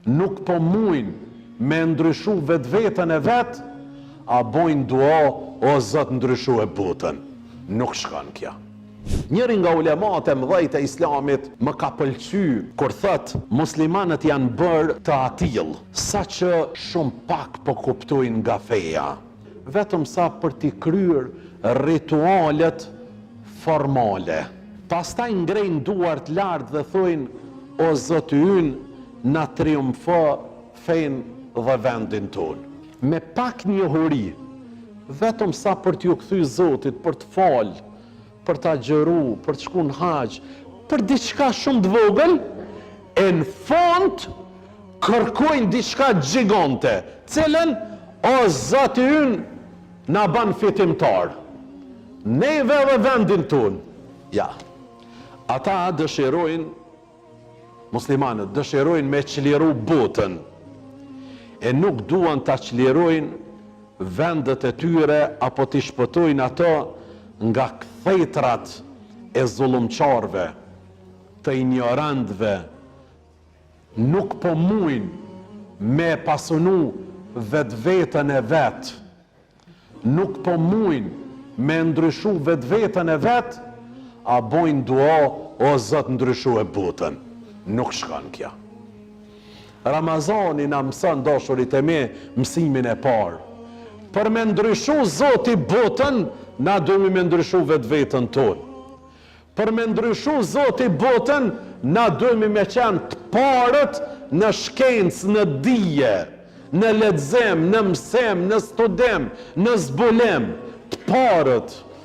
nuk po mujnë me ndryshu vetë-vetën e vetë, a bojnë dua, o Zot ndryshu e botën. Nuk shkon kja. Njëri nga ulemat e mëdhejt e Islamit më ka pëlqy kur thot muslimanët janë bërë të atill, sa që shumë pak po kuptojnë nga feja, vetëm sa për t'i kryer ritualet formale. Pastaj ngrejnë duart lart dhe thojnë, o Zoti ynë, na triumfo fejnë dhe vendin tonë. Me pak njohuri, vetëm sa për t'ju kthy Zotit, për të falë, për t'a gjëru, për të shku në haqë, për diçka shumë të vogël, e në fund kërkojnë diçka gjigante, cilën, o Zoti ynë na ban fitimtar, neve dhe vendin tonë. Ja, ata dëshirojnë, muslimanët dëshirojnë me çliru botën, e nuk duan ta çlirojnë vendet e tyre apo t'i shpëtojnë ato nga kthejtrat e zullumçarve, të ignorantëve. Nuk po mujnë me pasunu vetë-vetën e vetë, nuk po mujnë me ndryshu vetë-vetën e vetë, a bojnë dua, o Zot ndryshu e botën. Nuk shkon kja. Ramazani na mëson, dashurit e me, mësimin e parë. Për me ndryshu Zoti botën, na duhemi me ndryshu vetë-vetën tonë. Për me ndryshu Zoti botën, na duhemi me qenë të parët në shkencë, në dije, në lexim, në mësim, në studim, në zbulim, të parët.